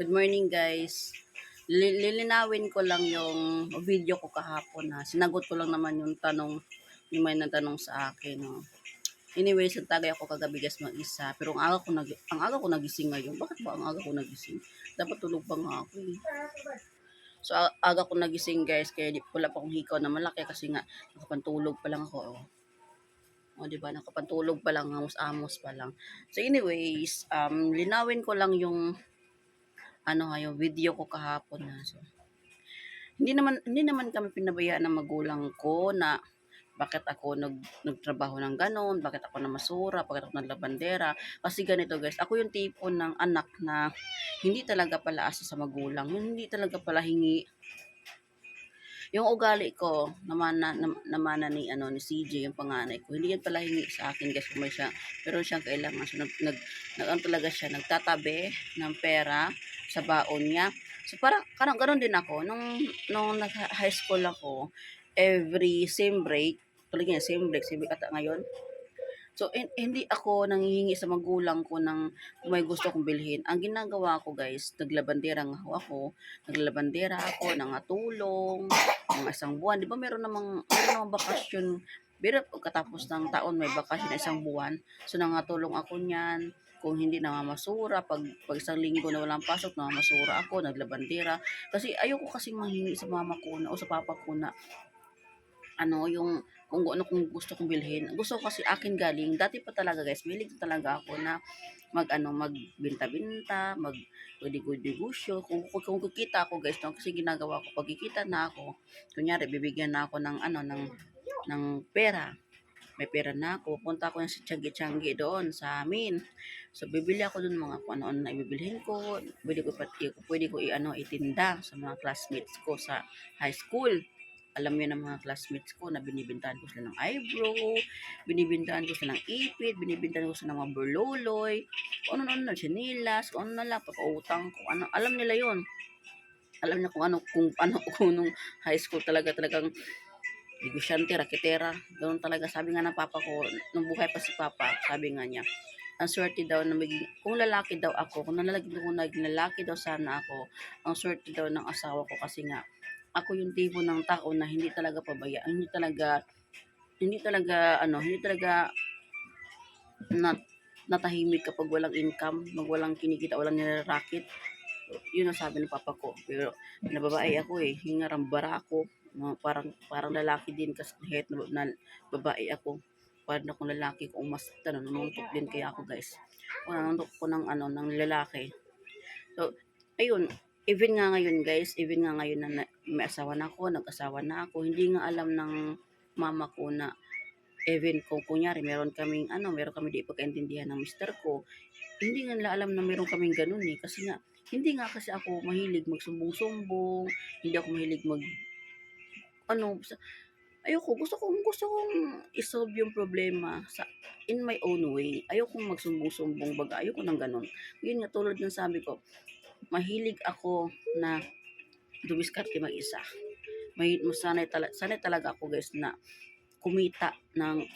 Good morning guys. Lilinawin ko lang yung video ko kahapon na sinagot ko lang naman yung tanong, yung may nagtanong sa akin. No? Anyways, nagtagay ako kagabi guys mag-isa. Pero ang aga ko nagising ngayon. Bakit ba ang aga ko nagising? Dapat tulog pa nga ako eh. So aga ko nagising guys kaya wala pa akong hikaw na malaki kasi nga nakapantulog pa lang ako. O, di ba? Nakapantulog pa lang, amos-amos pa lang. So anyways, linawin ko lang yung yung video ko kahapon na. So, hindi naman kami pinabayaan ng magulang ko na bakit ako nagtrabaho ng ganon, bakit ako na masura, bakit ako naglabandera. Kasi ganito guys, ako yung tipo ng anak na hindi talaga pala asa sa magulang, yung hindi talaga pala hingi. Yung ugali ko, namana ni CJ, yung panganay ko, hindi yan pala hingi sa akin guys, kung may siya, pero siyang kailangan. So, talaga siya, nagtatabi ng pera sa baon niya. So, parang ganon din ako, nung nag-high school ako, every same break, tuloy niya, same break ata ngayon. So, hindi ako nanghihingi sa magulang ko ng kung may gusto kong bilhin. Ang ginagawa ko guys, naglabandera nga ako, ng tulong, ng isang buwan. Di ba meron namang bakasyon, pero pagkatapos ng taon may bakasyon na isang buwan. So, nangatulong ako niyan. Kung hindi namamasura, pag isang linggo na walang pasok, namamasura ako, naglabandera. Kasi ayoko kasing manghingi sa mama ko na o sa papa ko na yung kung kung gusto kong bilhin. Gusto ko kasi akin galing. Dati pa talaga guys, mahilig talaga ako na magbenta-benta, negosyo. Kung kikita ako guys, no, kasi ginagawa ko pag kikita na ako, kunyari bibigyan na ako ng pera. May pera na ako, punta ako sa Changi-Changi doon sa amin. So bibili ako doon mga kung ano na ibibilhin ko. Pwede ko itinda sa mga classmates ko sa high school. Alam niyo ng mga classmates ko na binibintahan ko sila ng eyebrow, binibintahan ko sila ng ipit, binibintahan ko sila ng mga berloloy, kung ano, chinilas, kung ano na lang, papautang, kung ano, alam nila yon. Alam niya kung nung high school talagang negosyante, raketera, ganoon talaga. Sabi nga ng papa ko, nung buhay pa si papa, sabi nga niya, ang swerte daw na maging, kung lalaki daw ako, kung naging lalaki daw sana ako, ang swerte daw ng asawa ko kasi nga, ako yung tipo ng tao na hindi talaga pabaya, hindi talaga natahimik kapag walang income, walang kinikita, walang nilarakit. Yun ang sabi ng papa ko. Pero nababae ako hingarambara ako. Parang lalaki din kasi kahit na babae ako. Parang akong lalaki kung mas nanuntok din kaya ako guys. Kung nanuntok ko ng lalaki. So, ayun, even nga ngayon na may asawa na ako, nag-asawa na ako, hindi nga alam ng mama ko na even kung kunyari meron kami di pagkaintindihan ng mister ko, hindi nga nila alam na meron kaming ganun kasi nga, hindi nga kasi ako mahilig magsumbong-sumbong, hindi ako mahilig gusto kong isolve yung problema in my own way. Ayokong magsumbong-sumbong baga, ayoko ng ganun. Yun nga tulad ng sabi ko, mahilig ako na dumiskarte mag-isa. Sanay talaga ako guys na kumita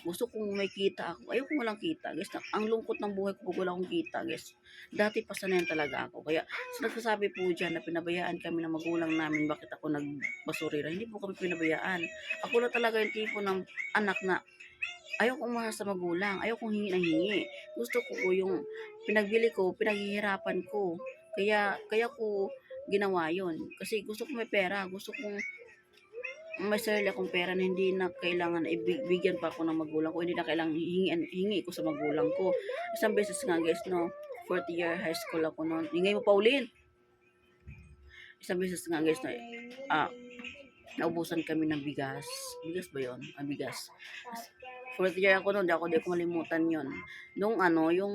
gusto kong may kita ako. Ayoko walang kita guys. Ang lungkot ng buhay ko pag wala akong kita guys. Dati pa sanayan talaga ako. Kaya nagsasabi po dyan na pinabayaan kami ng magulang namin bakit ako nagbasurira. Hindi po kami pinabayaan. Ako na talaga yung tipo ng anak na ayaw kong mahal sa magulang. Ayaw kong hingi ng hingi. Gusto ko yung pinagbili ko, pinaghihirapan ko. Kaya ko ginawa yon. Kasi gusto ko may pera. Gusto kong may sarili akong pera na hindi na kailangan ibigyan pa ako ng magulang ko. Hindi na kailangan hingi ko sa magulang ko. Isang beses nga guys, no, 4th year high school ako noon. Ingay mo, Pauline! Isang beses nga guys, no, naubusan kami ng bigas. Bigas ba yun? Bigas. 4th year ako noon, di ako malimutan yon. Nung yung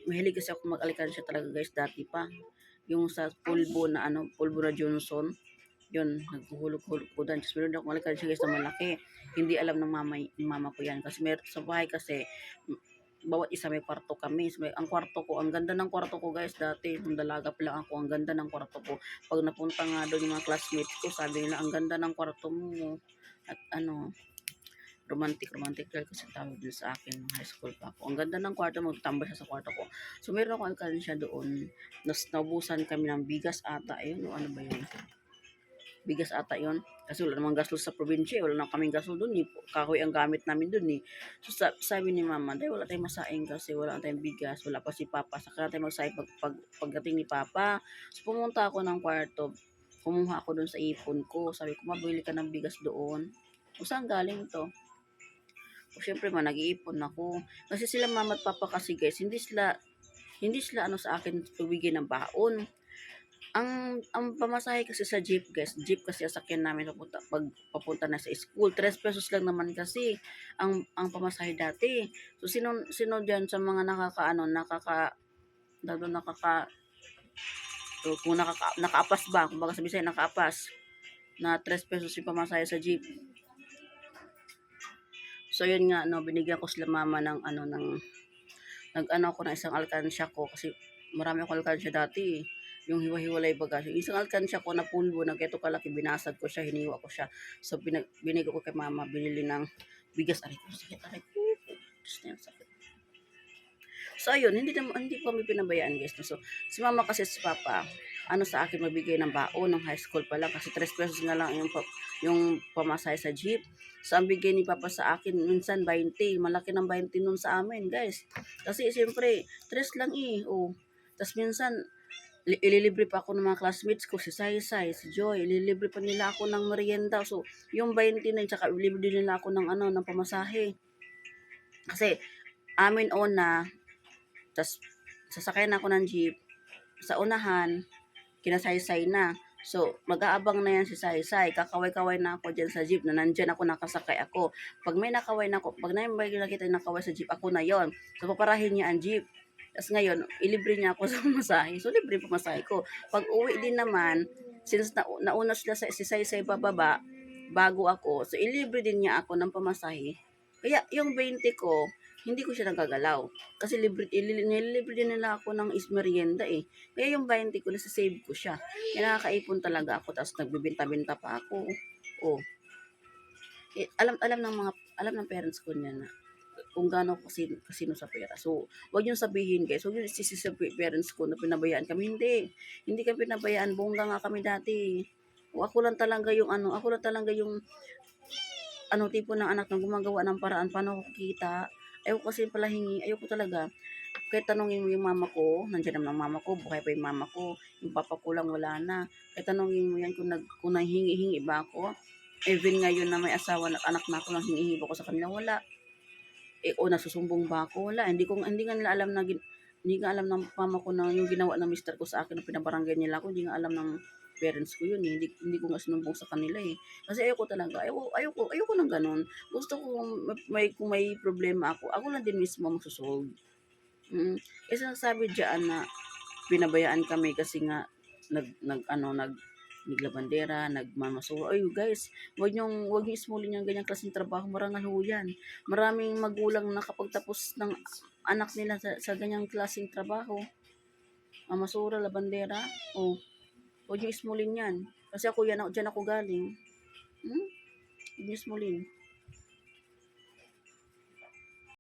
mahilig kasi ako mag-alikansya talaga guys dati pa. Yung sa pulbo na Johnson, yun, naghuhulog-hulog ko doon. Tapos meron akong alikansya guys na malaki. Hindi alam ng mama ko yan. Kasi sa bahay kasi, bawat isa may kwarto kami. So, ang ganda ng kwarto ko guys dati. Nung dalaga pa lang ako, ang ganda ng kwarto ko. Pag napunta nga doon yung mga classmates ko, sabi nila, ang ganda ng kwarto mo. At romantic girl kasi tawag din sa akin nung high school pa ako. Ang ganda ng kwarto, magtambay siya sa kwarto ko. So meron akong alkansya doon. Naubusan kami ng bigas ata, ayun, o ano ba yun? Bigas ata yun. Kasi wala namang gasol sa probinsya, wala na kaming gasol doon, kahoy ang gamit namin doon eh. So sabi ni mama, dahil wala tayong masaing kasi wala tayong bigas, wala pa si papa, saka tayo magsaing pagdating ni papa. So pumunta ako ng kwarto, kumuha ako doon sa ipon ko, sabi ko, mabili ka ng bigas doon. O saan galing to? O syempre nag-iipon ako. Kasi sila mama at papa kasi guys, hindi sila ano sa akin pagbigay ng baon. Ang pamasahe kasi sa jeep guys, jeep kasi sasakyan namin papunta na sa school. 3 pesos lang naman kasi ang pamasahe dati. So sino diyan sa mga kung nakaapas ba, kumbaga sa Bisaya nakaapas na 3 pesos yung pamasahe sa jeep. So yun nga no, binigyan ko sila mama ng nag-ano ako ng isang alkansya ko kasi marami akong alkansya dati. Yung hiwa-hiwalay baga. Yung isang alkansya ko na pulbo na keto kalaki, binasag ko siya, hiniwa ko siya. So binigay ko kay mama, binili ng bigas. Aray ko, sakit, aray ko. Sakit. So ayun, hindi ko kami pinabayaan guys. So si mama kasi si papa, sa akin magbigay ng baon ng high school pa lang kasi 3 pesos nga lang yung pamasahe sa jeep. So ang bigay ni papa sa akin minsan 20, malaki ng 20 nun sa amin guys. Kasi siyempre 3 lang eh. Oh. Tapos minsan ililibre pa ako ng mga classmates ko, si Saysay, si Joy, ililibre pa nila ako ng merienda. So, yung 20 na yun, tsaka ililibre din nila ako ng pamasahe. Kasi, amin una, tas sasakyan ako ng jeep, sa unahan, kinasaysay na. So, mag-aabang na yan si Saysay. Kakaway-kaway na ako dyan sa jeep na nandyan ako, nakasakay ako. Pag may nakaway na ako, pag may nakita yung nakaway sa jeep, ako na yon. So, paparahin niya ang jeep. Tapos ngayon, ilibre niya ako sa masahe. So, libre pa masahe ko. Pag uwi din naman, since nauna sila si Saysay bababa, bago ako, so ilibre din niya ako ng pamasahe. Kaya, yung 20 ko, hindi ko siya nagagalaw. Kasi nililibre din nila ako ng merienda eh. Kaya yung 20 ko, nasa-save ko siya. Kaya nakakaipon talaga ako, tapos nagbibinta-binta pa ako. Oh. Alam ng parents ko niya na kung gaano kasino sa pera. So, wag niyo sabihin guys, wag niyo isisi sa parents ko na pinabayaan kami. Hindi kami pinabayaan. Bongga nga kami dati. O ako lang talaga yung tipo ng anak na gumagawa ng paraan paano ko kita. Ayaw ko kasi pala hingi. Ayaw ko talaga. Kahit tanongin mo yung mama ko, nandiyan naman ang mama ko, buhay pa yung mama ko, yung papa ko lang wala na. Kahit tanongin mo yan kung nanghingi-hingi ba ako. Even ngayon na may asawa at anak na ako, nang hingi-hingi ba ako sa kanila, wala. O nasusumbong ba ako? Wala. Hindi nga nila alam hindi nga alam ng mama ko na yung ginawa ng mister ko sa akin na pinabarangay nila ako, hindi nga alam ng parents ko yun eh. Hindi ko nga sinumbong sa kanila eh. Kasi ayoko talaga. Ayoko ng ganun. Gusto ko kung may problema ako lang din mismo magsusolve. Kasi nasabi diyan na pinabayaan kami kasi nga naglabandera, nagmamasura. Ay guys, wag niyo ismulin yung ganyang klaseng trabaho, marangal ho yan. Maraming magulang na kapag tapos ng anak nila sa ganyang klaseng trabaho, mamasura, labandera, wag niyo ismulin yan. Kasi ako diyan ako galing. Wag niyo ismulin.